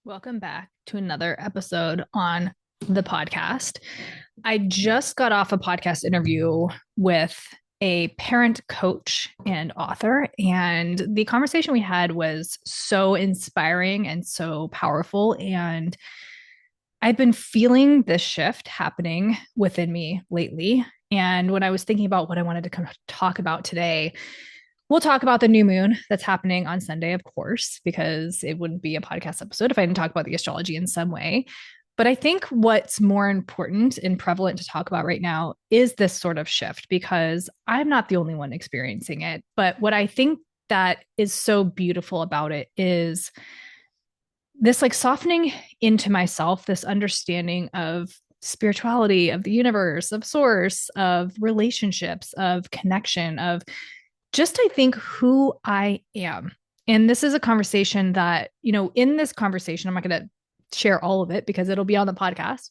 Welcome back to another episode on the podcast. I just got off a podcast interview with a parent coach and author, and the conversation we had was so inspiring and so powerful. And I've been feeling this shift happening within me lately. And when I was thinking about what I wanted to talk about today, we'll talk about the new moon that's happening on Sunday, of course, because it wouldn't be a podcast episode if I didn't talk about the astrology in some way. But I think what's more important and prevalent to talk about right now is this sort of shift, because I'm not the only one experiencing it. But what I think that is so beautiful about it is this like softening into myself, this understanding of spirituality, of the universe, of source, of relationships, of connection, of just, I think, who I am. And this is a conversation that, in this conversation, I'm not going to share all of it because it'll be on the podcast,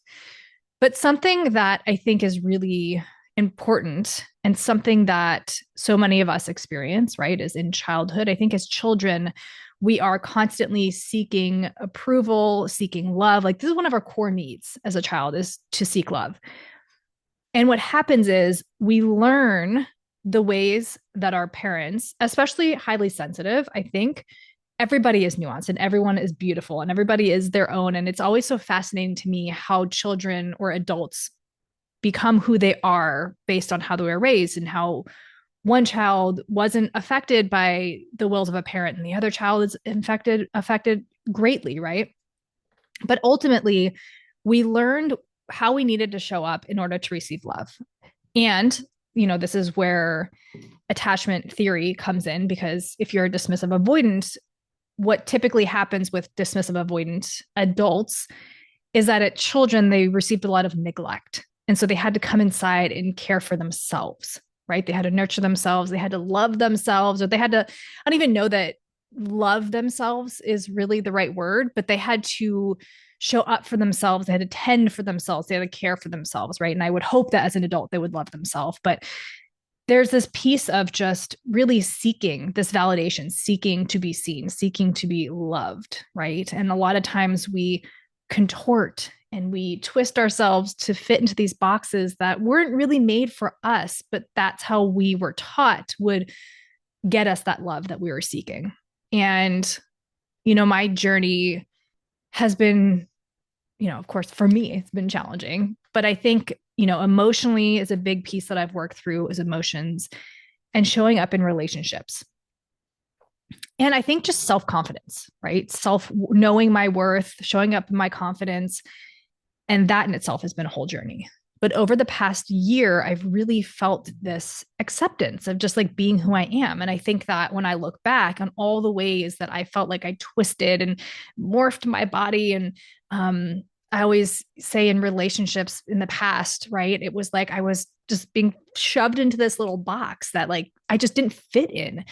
but something that I think is really important and something that so many of us experience, right, is in childhood. I think as children, we are constantly seeking approval, seeking love. Like, this is one of our core needs as a child, is to seek love. And what happens is we learn the ways that our parents, especially highly sensitive, I think everybody is nuanced and everyone is beautiful and everybody is their own. And it's always so fascinating to me how children or adults become who they are based on how they were raised, and how one child wasn't affected by the wills of a parent and the other child is affected greatly, right? But ultimately, we learned how we needed to show up in order to receive love. And this is where attachment theory comes in, because if you're a dismissive avoidant, what typically happens with dismissive avoidant adults is that at children, they received a lot of neglect. And so they had to come inside and care for themselves, right? They had to nurture themselves. They had to love themselves, or they had to, I don't even know that love themselves is really the right word, but they had to show up for themselves. They had to tend for themselves. They had to care for themselves, right? And I would hope that as an adult, they would love themselves. But there's this piece of just really seeking this validation, seeking to be seen, seeking to be loved, right? And a lot of times we contort and we twist ourselves to fit into these boxes that weren't really made for us, but that's how we were taught would get us that love that we were seeking. And, my journey has been, of course, for me, it's been challenging, but I think, emotionally is a big piece that I've worked through, is emotions and showing up in relationships. And I think just self-confidence, right? Self knowing my worth, showing up in my confidence. And that in itself has been a whole journey. But over the past year, I've really felt this acceptance of just like being who I am. And I think that when I look back on all the ways that I felt like I twisted and morphed my body, and I always say in relationships in the past, right? It was like I was just being shoved into this little box that like I just didn't fit in.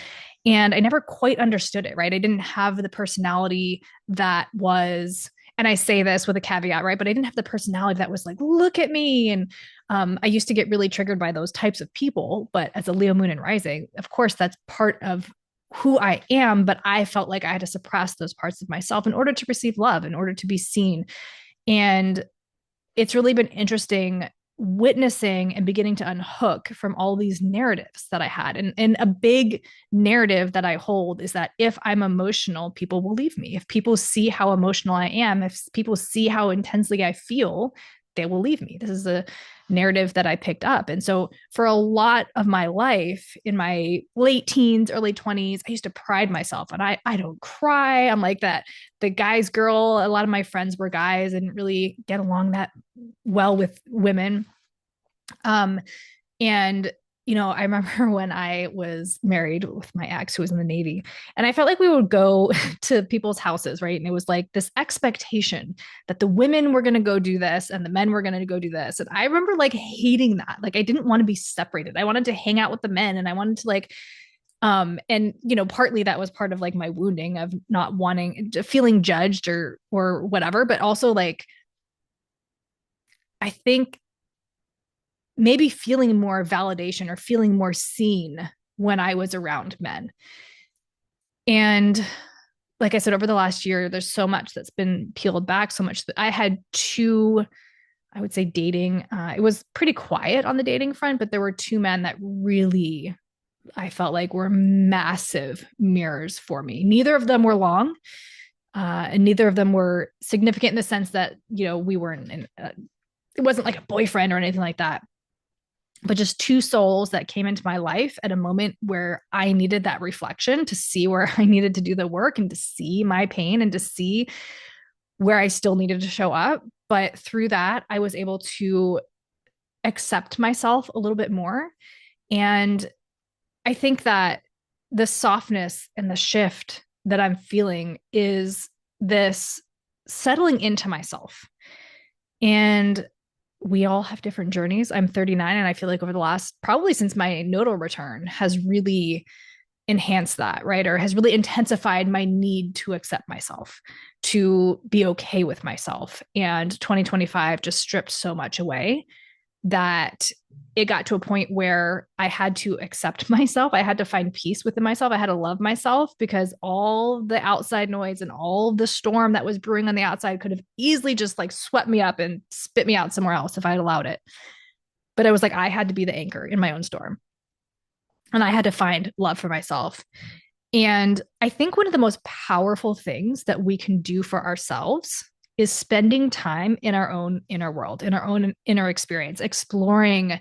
And I never quite understood it, right? I didn't have the personality that was, and I say this with a caveat, right? But I didn't have the personality that was like, look at me. And I used to get really triggered by those types of people. But as a Leo moon and rising, of course, that's part of who I am. But I felt like I had to suppress those parts of myself in order to receive love, in order to be seen. And it's really been interesting witnessing and beginning to unhook from all these narratives that I had. And a big narrative that I hold is that if I'm emotional, people will leave me. If people see how emotional I am, if people see how intensely I feel, they will leave me. This is a narrative that I picked up. And so for a lot of my life, in my late teens, early 20s, I used to pride myself, and I don't cry. I'm like that, the guy's girl. A lot of my friends were guys and really get along that well with women. Um, and I remember when I was married with my ex who was in the Navy, and I felt like we would go to people's houses, right? And it was like this expectation that the women were going to go do this and the men were going to go do this. And I remember like hating that. Like, I didn't want to be separated. I wanted to hang out with the men, and I wanted to like, and partly that was part of like my wounding of not wanting, feeling judged or whatever, but also like, I think maybe feeling more validation or feeling more seen when I was around men. And like I said, over the last year, there's so much that's been peeled back, so much that I had two, I would say dating. It was pretty quiet on the dating front, but there were two men that really I felt like were massive mirrors for me. Neither of them were long, and neither of them were significant in the sense that, we weren't it wasn't like a boyfriend or anything like that, but just two souls that came into my life at a moment where I needed that reflection to see where I needed to do the work and to see my pain and to see where I still needed to show up. But through that, I was able to accept myself a little bit more. And I think that the softness and the shift that I'm feeling is this settling into myself. And we all have different journeys. I'm 39, and I feel like over the last, probably since my nodal return, has really enhanced that, right? Or has really intensified my need to accept myself, to be okay with myself. And 2025 just stripped so much away that it got to a point where I had to accept myself. I had to find peace within myself. I had to love myself, because all the outside noise and all the storm that was brewing on the outside could have easily just like swept me up and spit me out somewhere else if I had allowed it. But I was like, I had to be the anchor in my own storm. And I had to find love for myself. And I think one of the most powerful things that we can do for ourselves is spending time in our own inner world, in our own inner experience, exploring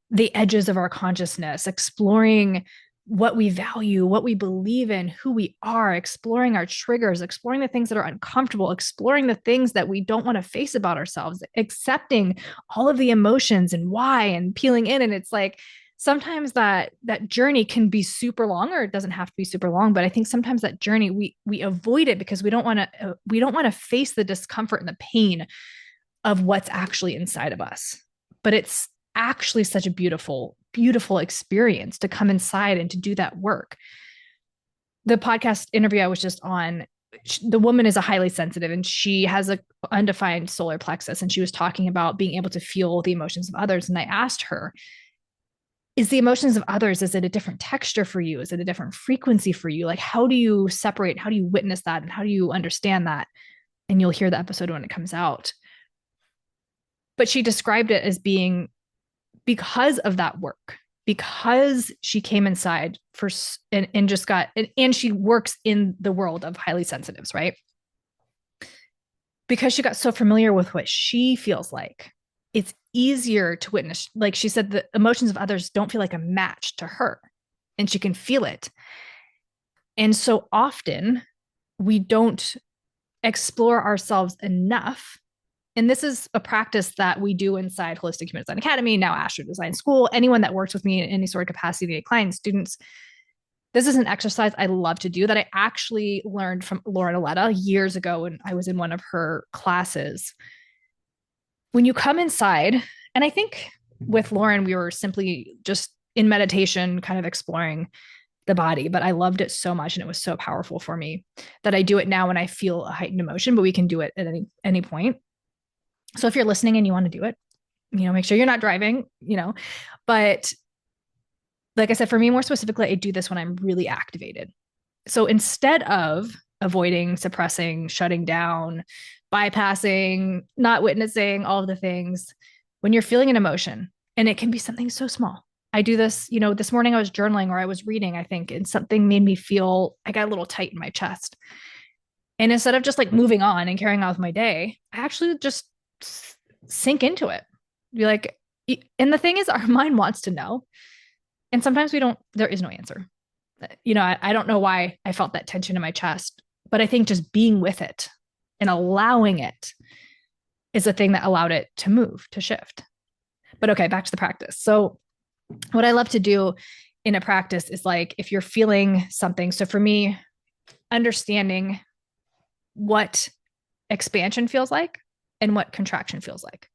the edges of our consciousness, exploring what we value, what we believe in, who we are, exploring our triggers, exploring the things that are uncomfortable, exploring the things that we don't want to face about ourselves, accepting all of the emotions and why, and peeling in. And it's like, sometimes that journey can be super long, or it doesn't have to be super long, but I think sometimes that journey we avoid it because we don't want to face the discomfort and the pain of what's actually inside of us. But it's actually such a beautiful experience to come inside and to do that work. The podcast interview I was just on, the woman is a highly sensitive, and she has a undefined solar plexus, and she was talking about being able to feel the emotions of others. And I asked her, is the emotions of others, is it a different texture for you? Is it a different frequency for you? Like, how do you separate? How do you witness that? And how do you understand that? And you'll hear the episode when it comes out. But she described it as being because of that work, because she came inside first and just got, and she works in the world of highly sensitives, right? Because she got so familiar with what she feels like, it's easier to witness. Like she said, the emotions of others don't feel like a match to her, and she can feel it. And so often we don't explore ourselves enough. And this is a practice that we do inside Holistic Human Design Academy, now Astro Design School. Anyone that works with me in any sort of capacity, clients, students, this is an exercise I love to do that I actually learned from Lauren Aletta years ago when I was in one of her classes. When you come inside, and I think with Lauren, we were simply just in meditation, kind of exploring the body, but I loved it so much and it was so powerful for me that I do it now when I feel a heightened emotion, but we can do it at any point. So if you're listening and you want to do it, make sure you're not driving, but like I said, for me, more specifically, I do this when I'm really activated. So instead of avoiding, suppressing, shutting down, bypassing, not witnessing all of the things, when you're feeling an emotion, and it can be something so small. I do this, this morning I was journaling or I was reading, I think, and something made me feel, I got a little tight in my chest. And instead of just like moving on and carrying on with my day, I actually just sink into it. Be like, and the thing is, our mind wants to know. And sometimes there is no answer. I don't know why I felt that tension in my chest, but I think just being with it and allowing it is the thing that allowed it to move, to shift. But okay, back to the practice. So what I love to do in a practice is like, if you're feeling something, so for me, understanding what expansion feels like and what contraction feels like.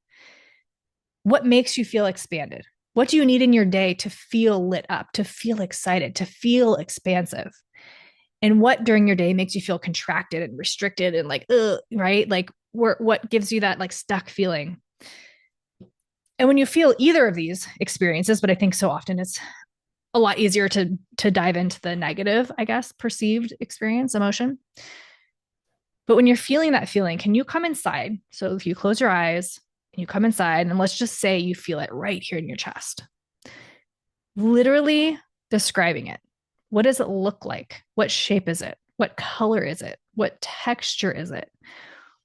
What makes you feel expanded? What do you need in your day to feel lit up, to feel excited, to feel expansive? And what during your day makes you feel contracted and restricted and like, right? Like what gives you that like stuck feeling? And when you feel either of these experiences, but I think so often it's a lot easier to dive into the negative, I guess, perceived experience, emotion. But when you're feeling that feeling, can you come inside? So if you close your eyes and you come inside, and let's just say you feel it right here in your chest, literally describing it. What does it look like? What shape is it? What color is it? What texture is it?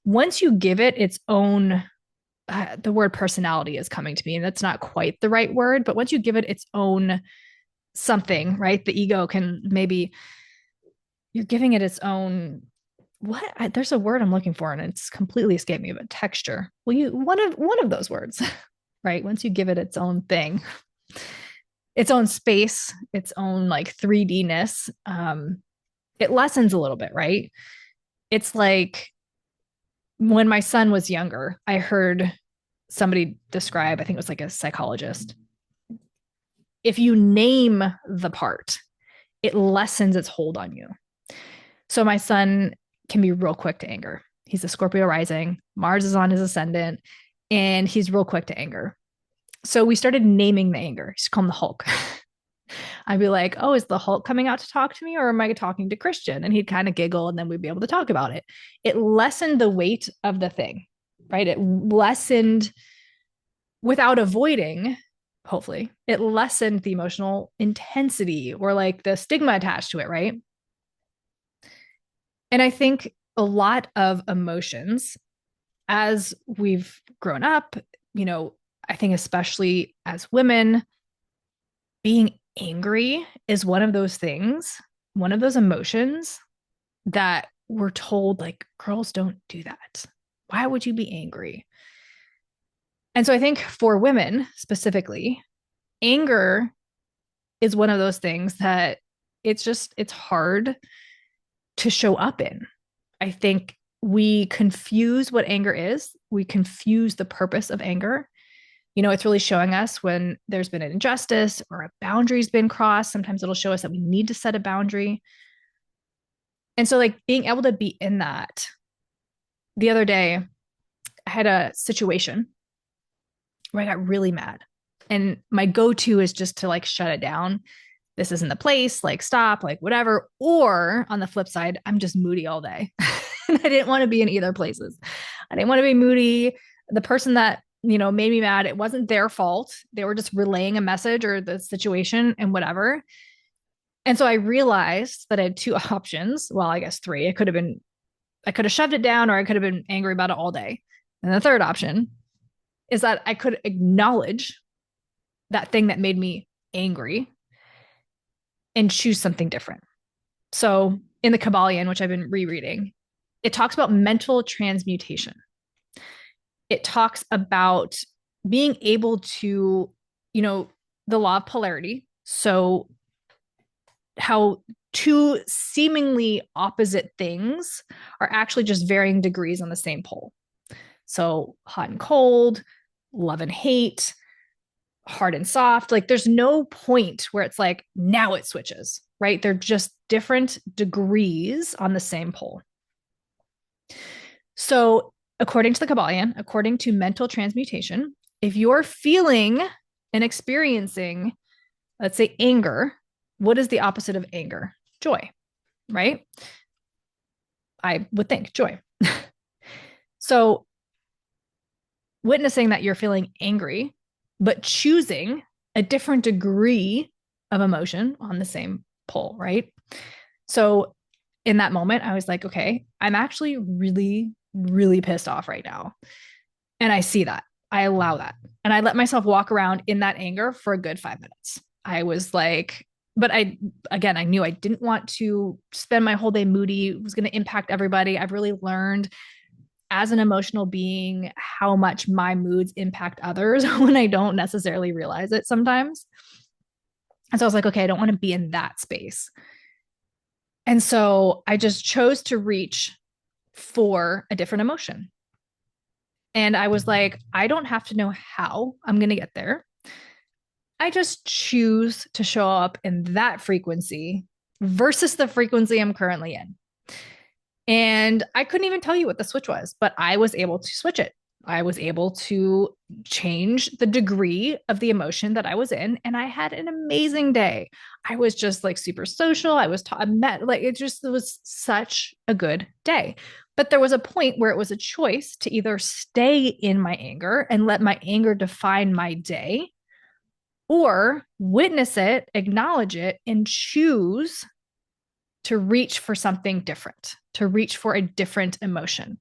Once you give it its own, the word personality is coming to me, and that's not quite the right word, but once you give it its own something, right? The ego can maybe, you're giving it its own, there's a word I'm looking for and it's completely escaped me, but texture. Well, one of those words, right? Once you give it its own thing, its own space, its own like 3D-ness, it lessens a little bit, right? It's like when my son was younger, I heard somebody describe, I think it was like a psychologist, if you name the part, it lessens its hold on you. So my son can be real quick to anger. He's a Scorpio rising, Mars is on his ascendant, and he's real quick to anger. So we started naming the anger. He's called him the Hulk. I'd be like, oh, is the Hulk coming out to talk to me, or am I talking to Christian? And he'd kind of giggle, and then we'd be able to talk about it. It lessened the weight of the thing, right? It lessened, without avoiding, hopefully, it lessened the emotional intensity or like the stigma attached to it, right? And I think a lot of emotions, as we've grown up, I think especially as women, being angry is one of those things, one of those emotions that we're told, like, girls don't do that. Why would you be angry? And so I think for women specifically, anger is one of those things that it's hard to show up in. I think we confuse what anger is. We confuse the purpose of anger. It's really showing us when there's been an injustice or a boundary's been crossed. Sometimes it'll show us that we need to set a boundary. And so, like, being able to be in that. The other day, I had a situation where I got really mad. And my go-to is just to like shut it down. This isn't the place, like stop, like whatever. Or on the flip side, I'm just moody all day. And I didn't want to be in either places. I didn't want to be moody. The person that, made me mad, it wasn't their fault. They were just relaying a message or the situation and whatever. And so I realized that I had two options. Well, I guess three. I could have shoved it down, or I could have been angry about it all day. And the third option is that I could acknowledge that thing that made me angry and choose something different. So in the Kabbalion, which I've been rereading, it talks about mental transmutation. It talks about being able to, the law of polarity. So how two seemingly opposite things are actually just varying degrees on the same pole. So hot and cold, love and hate, hard and soft. Like there's no point where it's like, now it switches, right? They're just different degrees on the same pole. So according to the Kabbalion, according to mental transmutation, if you're feeling and experiencing, let's say, anger, what is the opposite of anger? Joy, right? I would think joy. So witnessing that you're feeling angry, but choosing a different degree of emotion on the same pole, right? So in that moment, I was like, okay, I'm actually really, really pissed off right now. And I see that. I allow that. And I let myself walk around in that anger for a good 5 minutes. I was like, but I knew I didn't want to spend my whole day moody. It was going to impact everybody. I've really learned as an emotional being how much my moods impact others when I don't necessarily realize it sometimes. And so I was like, okay, I don't want to be in that space. And so I just chose to reach for a different emotion. And I was like, I don't have to know how I'm going to get there. I just choose to show up in that frequency versus the frequency I'm currently in. And I couldn't even tell you what the switch was, but I was able to switch it. I was able to change the degree of the emotion that I was in. And I had an amazing day. I was just like super social. I met, like, it was such a good day. But there was a point where it was a choice to either stay in my anger and let my anger define my day, or witness it, acknowledge it, and choose to reach for something different, to reach for a different emotion.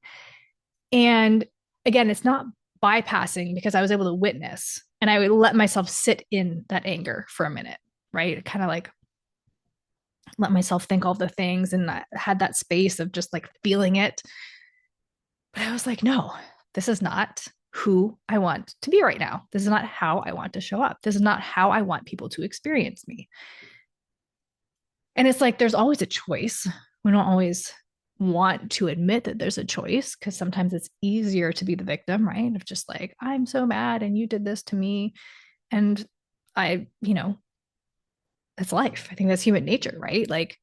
And again, it's not bypassing, because I was able to witness and I would let myself sit in that anger for a minute, right? Kind of like let myself think all the things, and I had that space of just like feeling it. But I was like, no, this is not who I want to be right now. This is not how I want to show up. This is not how I want people to experience me. And it's like there's always a choice. We don't always want to admit that there's a choice, because sometimes it's easier to be the victim, right? Of just like, I'm so mad and you did this to me. And I, that's life. I think that's human nature, right? Like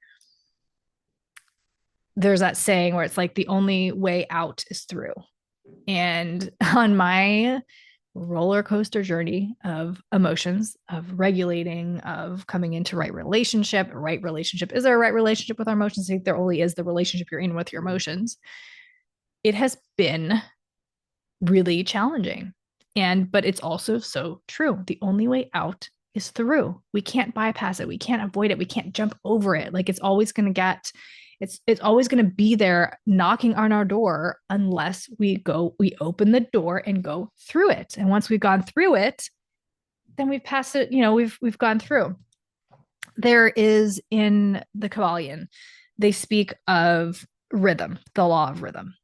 there's that saying where it's like the only way out is through. And on my roller coaster journey of emotions, of regulating, of coming into right relationship. Right relationship. Is there a right relationship with our emotions? I think there only is the relationship you're in with your emotions. It has been really challenging. But it's also so true. The only way out is through. We can't bypass it. We can't avoid it. We can't jump over it. Like it's always going to get, it's always going to be there knocking on our door unless we open the door and go through it. And once we've gone through it, then we've passed it, we've gone through. There is in the Kabbalion, they speak of rhythm, the law of rhythm.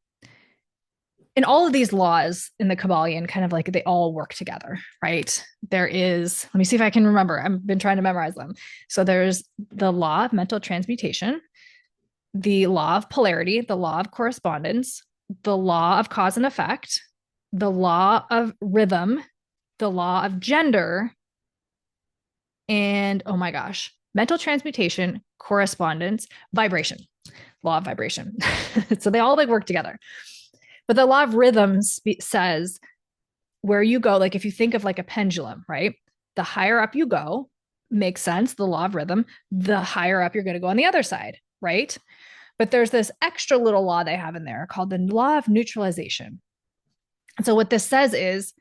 And all of these laws in the Kabbalion kind of like they all work together, right? There is, let me see if I can remember. I've been trying to memorize them. So there's the law of mental transmutation, the law of polarity, the law of correspondence, the law of cause and effect, the law of rhythm, the law of gender, and oh my gosh, mental transmutation, correspondence, vibration, law of vibration. So they all like work together. But the law of rhythm says where you go, like if you think of like a pendulum, right? The higher up you go, makes sense, the law of rhythm, the higher up you're going to go on the other side, right? But there's this extra little law they have in there called the law of neutralization. And so what this says is,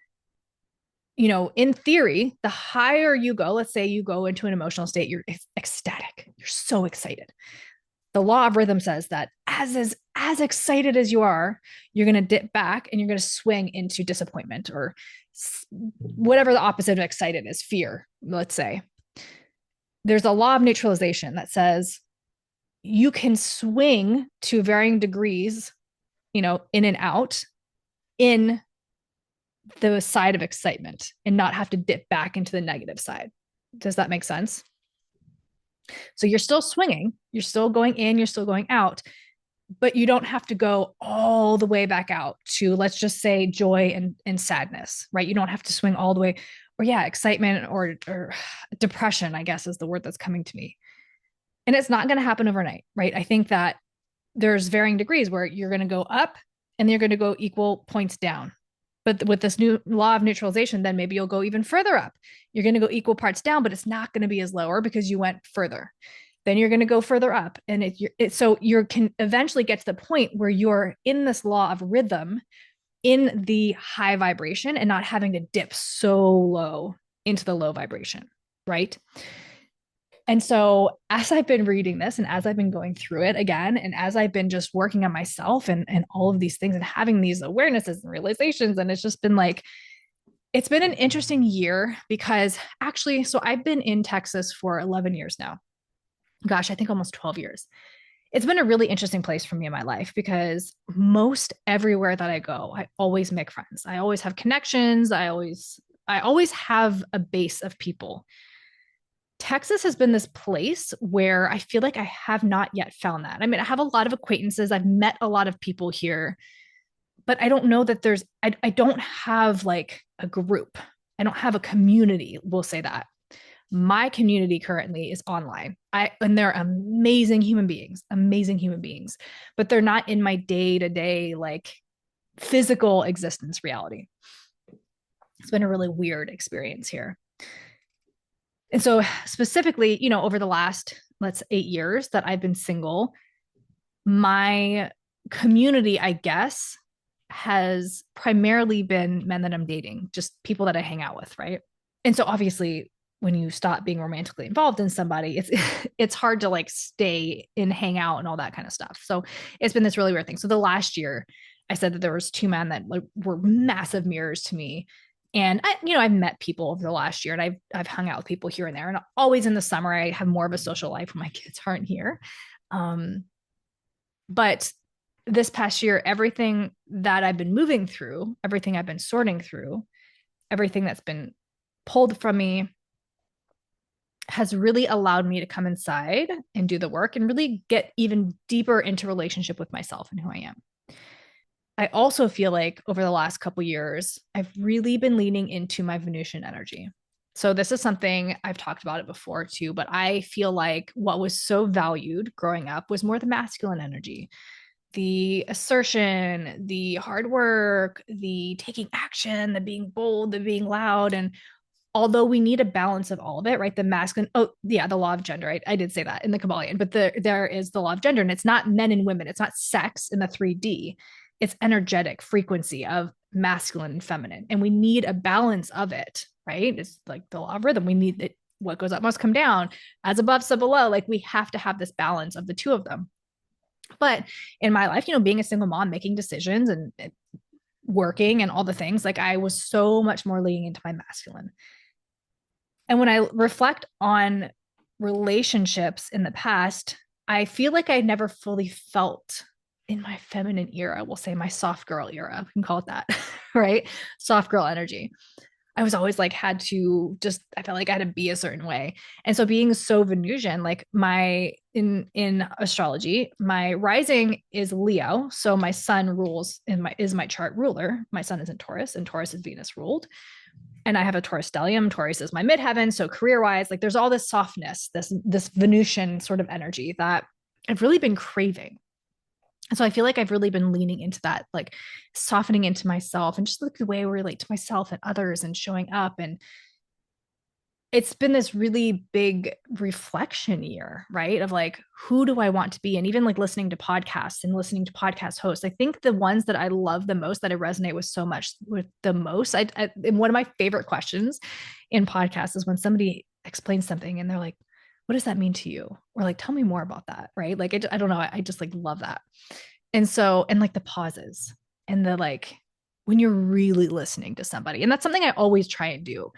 in theory, the higher you go, let's say you go into an emotional state, you're ecstatic, you're so excited. The law of rhythm says that as excited as you are, you're going to dip back and you're going to swing into disappointment, or whatever the opposite of excited is, fear, let's say. There's a law of neutralization that says you can swing to varying degrees, in and out in the side of excitement and not have to dip back into the negative side. Does that make sense? So you're still swinging, you're still going in, you're still going out, but you don't have to go all the way back out to, let's just say, joy and sadness, right? You don't have to swing all the way, or excitement or depression, I guess is the word that's coming to me. And it's not going to happen overnight, right? I think that there's varying degrees where you're going to go up and you're going to go equal points down. But with this new law of neutralization, then maybe you'll go even further up. You're going to go equal parts down, but it's not going to be as lower because you went further. Then you're going to go further up. And so you can eventually get to the point where you're in this law of rhythm in the high vibration and not having to dip so low into the low vibration, right? And so as I've been reading this and as I've been going through it again, and as I've been just working on myself and all of these things and having these awarenesses and realizations, and it's just been like, it's been an interesting year because actually, so I've been in Texas for 11 years now. Gosh, I think almost 12 years. It's been a really interesting place for me in my life because most everywhere that I go, I always make friends. I always have connections. I always have a base of people. Texas has been this place where I feel like I have not yet found that. I mean, I have a lot of acquaintances. I've met a lot of people here, but I don't know that I don't have like a group. I don't have a community. We'll say that. My community currently is online. And they're amazing human beings, but they're not in my day-to-day, like physical existence reality. It's been a really weird experience here. And so specifically, over the last, let's 8 years that I've been single, my community, I guess, has primarily been men that I'm dating, just people that I hang out with, right? And so obviously when you stop being romantically involved in somebody, it's it's hard to like stay and hang out and all that kind of stuff. So it's been this really weird thing. So the last year I said that there was two men that like were massive mirrors to me. And I've met people over the last year, and I've hung out with people here and there. And always in the summer, I have more of a social life when my kids aren't here. Um, but this past year, everything that I've been moving through, everything I've been sorting through, everything that's been pulled from me has really allowed me to come inside and do the work and really get even deeper into relationship with myself and who I am. I also feel like over the last couple years, I've really been leaning into my Venusian energy. So this is something I've talked about it before too, but I feel like what was so valued growing up was more the masculine energy, the assertion, the hard work, the taking action, the being bold, the being loud. And although we need a balance of all of it, right? The masculine, oh yeah, the law of gender, right? I did say that in the Kabbalion, but there is the law of gender, and it's not men and women, it's not sex in the 3D, it's energetic frequency of masculine and feminine, and we need a balance of it, right? It's like the law of rhythm. We need it. What goes up must come down, as above, so below. Like we have to have this balance of the two of them. But in my life, being a single mom, making decisions and working and all the things, like I was so much more leaning into my masculine. And when I reflect on relationships in the past, I feel like I never fully felt in my feminine era, we'll say my soft girl era, we can call it that, right? Soft girl energy. I was always like, I felt like I had to be a certain way. And so being so Venusian, like in astrology, my rising is Leo. So my sun is my chart ruler. My sun is in Taurus, and Taurus is Venus ruled. And I have a Taurus stellium. Taurus is my midheaven. So career wise, like there's all this softness, this Venusian sort of energy that I've really been craving. And so I feel like I've really been leaning into that, like softening into myself and just like the way I relate to myself and others and showing up. And it's been this really big reflection year, right? Of like, who do I want to be? And even like listening to podcasts and listening to podcast hosts, I think the ones that I love the most, that I resonate with so much with the most, and one of my favorite questions in podcasts is when somebody explains something and they're like, what does that mean to you? Or like, tell me more about that, right? Like, I don't know. I just like love that. And so, and like the pauses and the like, when you're really listening to somebody, and that's something I always try and do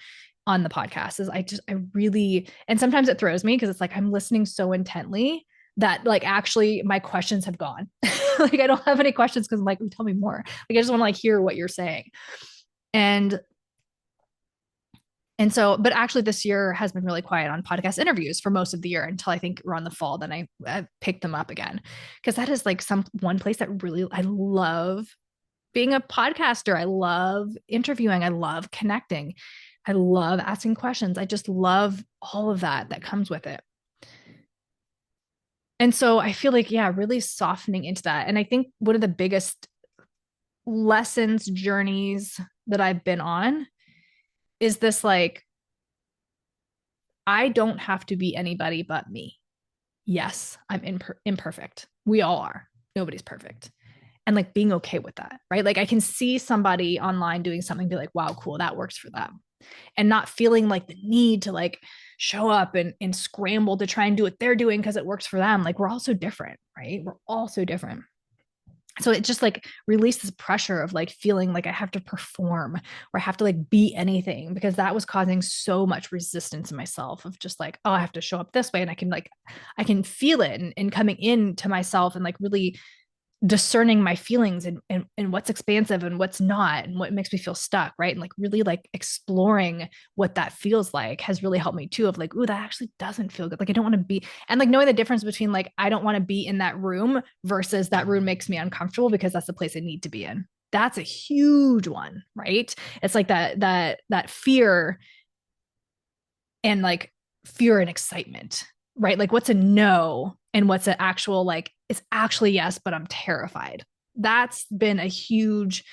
on the podcast is I really, and sometimes it throws me because it's like I'm listening so intently that like actually my questions have gone. Like I don't have any questions because I'm like, tell me more. Like I just want to like hear what you're saying. And so, but actually this year has been really quiet on podcast interviews for most of the year until I think around the fall. Then I picked them up again because that is like one place that really, I love being a podcaster. I love interviewing. I love connecting. I love asking questions. I just love all of that comes with it. And so I feel like, yeah, really softening into that. And I think one of the biggest lessons, journeys that I've been on is this like, I don't have to be anybody but me. Yes, I'm imperfect. We all are. Nobody's perfect. And like being okay with that, right? Like I can see somebody online doing something, be like, wow, cool, that works for them. And not feeling like the need to like show up and scramble to try and do what they're doing because it works for them. Like we're all so different, right? We're all so different. So it just like released this pressure of like feeling like I have to perform or I have to like be anything, because that was causing so much resistance in myself of just like, oh, I have to show up this way. And I can feel it and coming into myself and like really discerning my feelings and what's expansive and what's not and what makes me feel stuck, right? And like really like exploring what that feels like has really helped me too, of like, ooh, that actually doesn't feel good. Like I don't want to be, and like knowing the difference between like I don't want to be in that room versus that room makes me uncomfortable because that's the place I need to be in. That's a huge one, right? It's like that fear and like fear and excitement, right? Like what's a no and what's an actual like it's actually yes, but I'm terrified. That's been a huge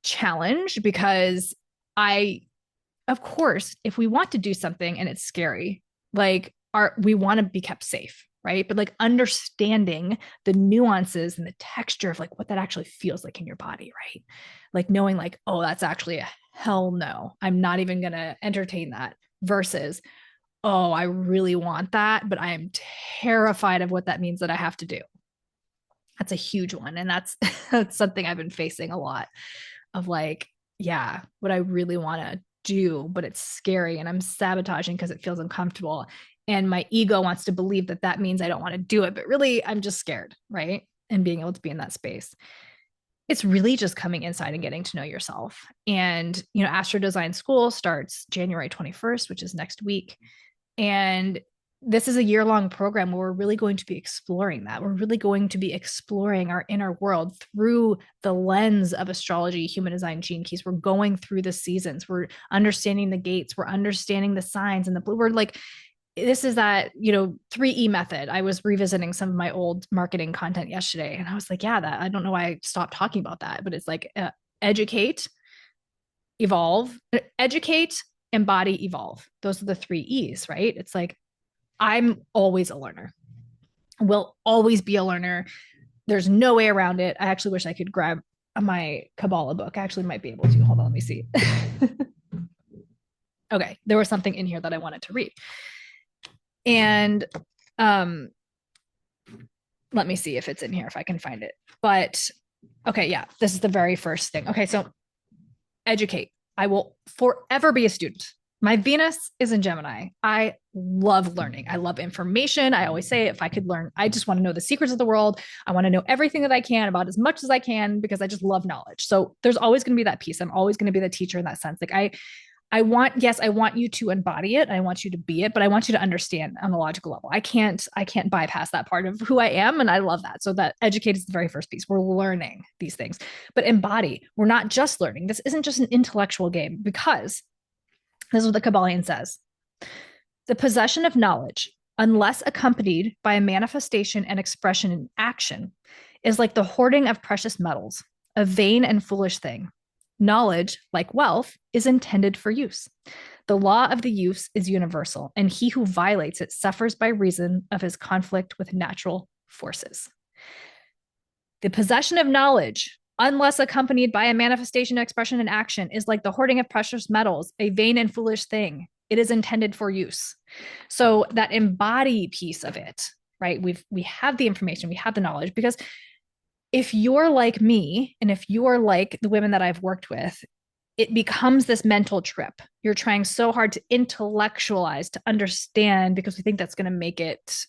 challenge because of course, if we want to do something and it's scary, like we want to be kept safe, right? But like understanding the nuances and the texture of like what that actually feels like in your body, right? Like knowing like, oh, that's actually a hell no. I'm not even going to entertain that versus, oh, I really want that, but I am terrified of what that means that I have to do. That's a huge one. And that's something I've been facing a lot of like, yeah, what I really want to do, but it's scary and I'm sabotaging because it feels uncomfortable. And my ego wants to believe that that means I don't want to do it, but really I'm just scared, right? And being able to be in that space. It's really just coming inside and getting to know yourself. And, Astro Design School starts January 21st, which is next week. And this is a year-long program where we're really going to be exploring that. We're really going to be exploring our inner world through the lens of astrology, human design, gene keys. We're going through the seasons. We're understanding the gates. We're understanding the signs and the blue. We're like, this is that, 3E method. I was revisiting some of my old marketing content yesterday, and I was like, yeah, that I don't know why I stopped talking about that, but it's like educate, evolve, educate, embody, evolve. Those are the 3 E's, right? It's like I'm always a learner, will always be a learner. There's no way around it. I actually wish I could grab my Kabbalah book. I actually might be able to. Hold on, let me see. Okay, there was something in here that I wanted to read. And let me see if it's in here, if I can find it. But okay, yeah, this is the very first thing. Okay, so educate. I will forever be a student. My Venus is in Gemini. I love learning. I love information. I always say if I could learn, I just want to know the secrets of the world. I want to know everything that I can about as much as I can because I just love knowledge. So there's always going to be that piece. I'm always going to be the teacher in that sense. Like I want, yes, I want you to embody it. I want you to be it, but I want you to understand on a logical level. I can't bypass that part of who I am. And I love that. So that educate is the very first piece. We're learning these things, but embody. We're not just learning. This isn't just an intellectual game because this is what the Kabbalion says. The possession of knowledge, unless accompanied by a manifestation and expression in action, is like the hoarding of precious metals, a vain and foolish thing. Knowledge, like wealth, is intended for use. The law of the use is universal, and he who violates it suffers by reason of his conflict with natural forces. The possession of knowledge, unless accompanied by a manifestation, expression, and action, is like the hoarding of precious metals, a vain and foolish thing. It is intended for use. So that embody piece of it, right? We have the information, we have the knowledge, because if you're like me, and if you're like the women that I've worked with, it becomes this mental trip. You're trying so hard to intellectualize, to understand, because we think that's going to make it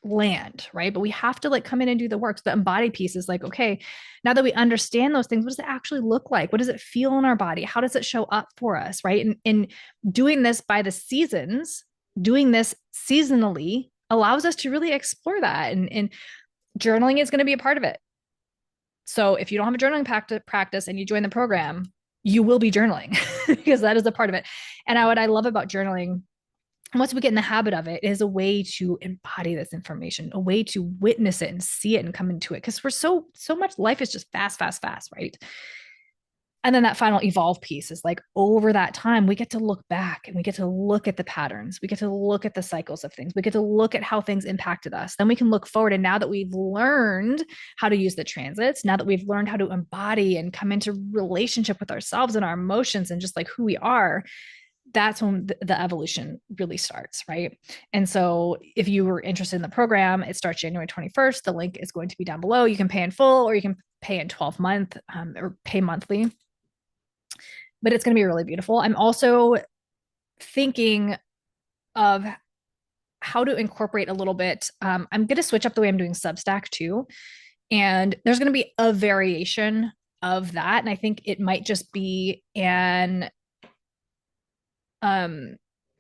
land, right? But we have to like come in and do the work. So the embodied piece is like, okay, now that we understand those things, what does it actually look like? What does it feel in our body? How does it show up for us, right? And doing this by the seasons, doing this seasonally allows us to really explore that. And journaling is going to be a part of it. So if you don't have a journaling practice and you join the program, you will be journaling because that is a part of it. And what I love about journaling, once we get in the habit of it, is a way to embody this information, a way to witness it and see it and come into it. Because we're so much, life is just fast, right? And then that final evolve piece is like over that time, we get to look back and we get to look at the patterns. We get to look at the cycles of things. We get to look at how things impacted us. Then we can look forward. And now that we've learned how to use the transits, now that we've learned how to embody and come into relationship with ourselves and our emotions and just like who we are, that's when the evolution really starts, right? And so if you were interested in the program, it starts January 21st. The link is going to be down below. You can pay in full or you can pay in 12 month or pay monthly. But it's going to be really beautiful. I'm also thinking of how to incorporate a little bit. I'm going to switch up the way I'm doing Substack too. And there's going to be a variation of that. And I think it might just be an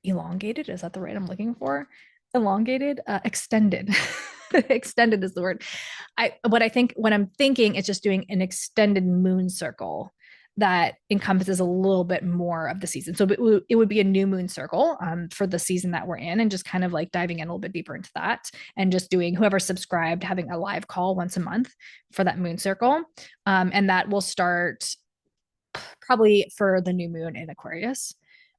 elongated. Is that the right I'm looking for? Elongated, extended. Extended is the word. What I'm thinking is just doing an extended moon circle that encompasses a little bit more of the season. So it would be a new moon circle for the season that we're in, and just kind of like diving in a little bit deeper into that, and just doing, whoever subscribed, having a live call once a month for that moon circle. And that will start probably for the new moon in Aquarius.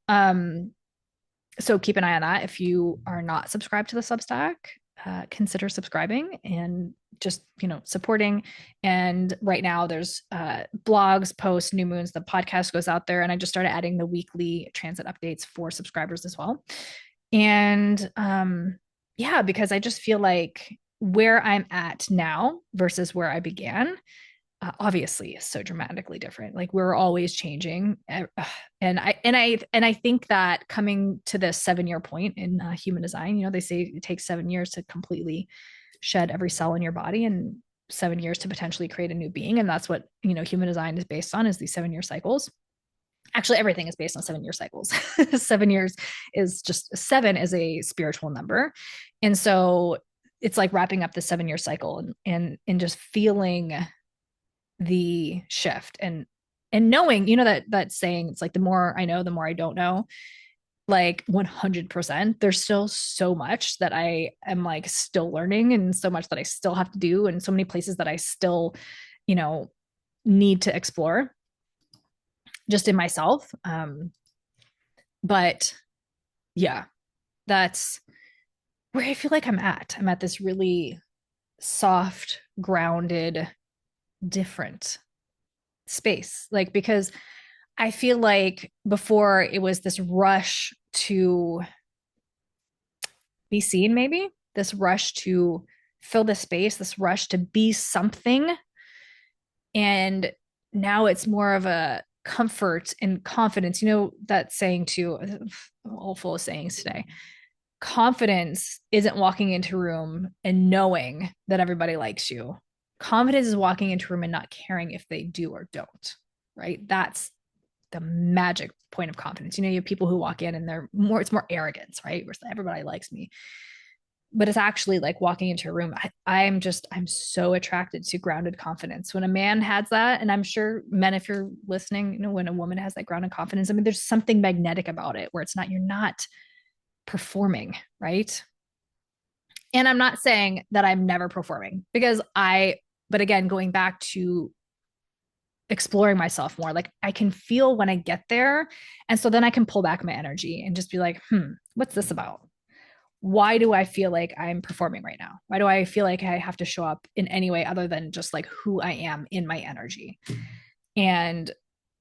So keep an eye on that if you are not subscribed to the Substack. consider subscribing and just, supporting. And right now there's blogs, posts, new moons, the podcast goes out there. And I just started adding the weekly transit updates for subscribers as well. And yeah, because I just feel like where I'm at now versus where I began, obviously is so dramatically different. Like we're always changing. And I think that coming to this 7-year point in human design, they say it takes 7 years to completely shed every cell in your body and 7 years to potentially create a new being. And that's what, human design is based on, is these 7-year cycles. Actually, everything is based on 7-year cycles. 7 years is just, 7 is a spiritual number. And so it's like wrapping up the 7-year cycle and just feeling the shift and knowing, that saying, it's like the more I know, the more I don't know. Like 100%, there's still so much that I am like still learning, and so much that I still have to do, and so many places that I still, need to explore just in myself. But yeah, that's where I feel like I'm at this really soft, grounded, different space. Like, because I feel like before it was this rush to be seen, maybe this rush to fill the space, this rush to be something. And now it's more of a comfort and confidence. That saying too, all full of sayings today. Confidence isn't walking into a room and knowing that everybody likes you. Confidence is walking into a room and not caring if they do or don't, right? That's the magic point of confidence. You have people who walk in and it's more arrogance, right? Where everybody likes me. But it's actually like walking into a room. I'm so attracted to grounded confidence. When a man has that, and I'm sure men, if you're listening, when a woman has that grounded confidence, I mean, there's something magnetic about it where you're not performing, right? And I'm not saying that I'm never performing, but again, going back to exploring myself more, like I can feel when I get there. And so then I can pull back my energy and just be like, what's this about? Why do I feel like I'm performing right now? Why do I feel like I have to show up in any way other than just like who I am in my energy? And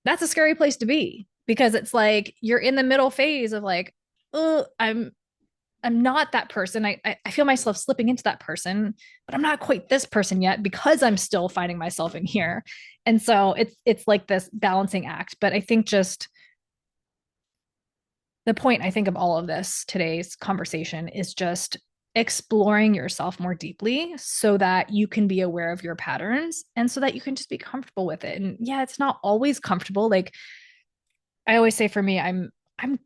that's a scary place to be, because it's like you're in the middle phase of like, oh, I'm not that person. I feel myself slipping into that person, but I'm not quite this person yet, because I'm still finding myself in here. And so it's like this balancing act. But I think just the point, I think, of all of this, today's conversation, is just exploring yourself more deeply so that you can be aware of your patterns and so that you can just be comfortable with it. And yeah, it's not always comfortable. Like I always say, for me, I'm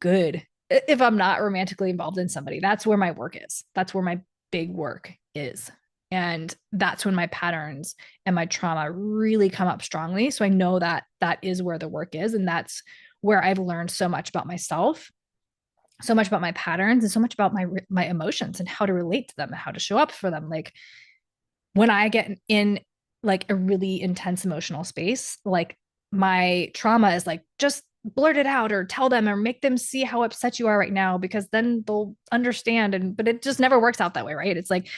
good if I'm not romantically involved in somebody. That's where my work is. That's where my big work is. And that's when my patterns and my trauma really come up strongly. So I know that that is where the work is. And that's where I've learned so much about myself, so much about my patterns, and so much about my emotions and how to relate to them and how to show up for them. Like when I get in like a really intense emotional space, like my trauma is like, just blurt it out or tell them or make them see how upset you are right now, because then they'll understand. But it just never works out that way, right? It's like,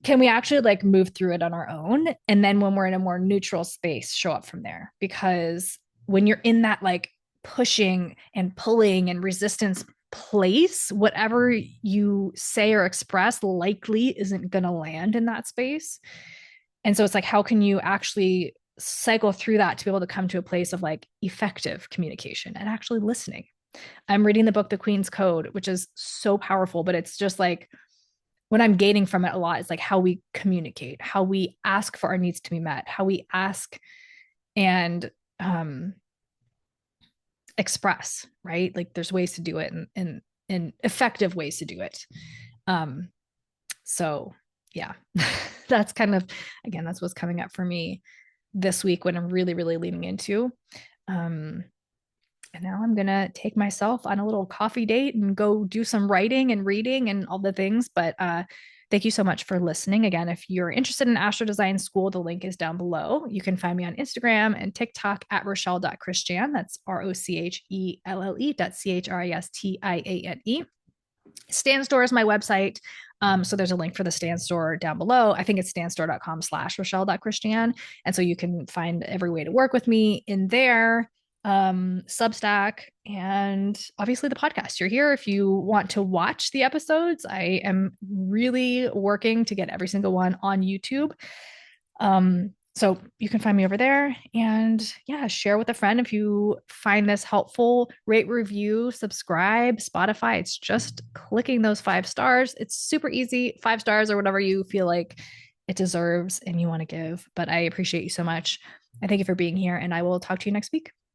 can we actually like move through it on our own? And then when we're in a more neutral space, show up from there. Because when you're in that like pushing and pulling and resistance place, whatever you say or express likely isn't going to land in that space. And so it's like, how can you actually cycle through that to be able to come to a place of like effective communication and actually listening? I'm reading the book, The Queen's Code, which is so powerful, but it's just like, what I'm gaining from it a lot is like how we communicate, how we ask for our needs to be met, how we ask and express, right? Like there's ways to do it, and effective ways to do it. So yeah, that's kind of, again, that's what's coming up for me this week, when I'm really, really leaning into. And now I'm going to take myself on a little coffee date and go do some writing and reading and all the things. But thank you so much for listening. Again, if you're interested in Astro Design School, the link is down below. You can find me on Instagram and TikTok at Rochelle.Christiane. That's ROCHELLE.CHRISTIANE. Stan Store is my website. So there's a link for the Stan Store down below. I think it's stanstore.com/Rochelle.Christian. And so you can find every way to work with me in there, Substack, and obviously the podcast. You're here if you want to watch the episodes. I am really working to get every single one on YouTube. So you can find me over there, and yeah, share with a friend if you find this helpful. Rate, review, subscribe. Spotify, it's just clicking those 5 stars. It's super easy. 5 stars or whatever you feel like it deserves and you want to give. But I appreciate you so much. I thank you for being here, and I will talk to you next week.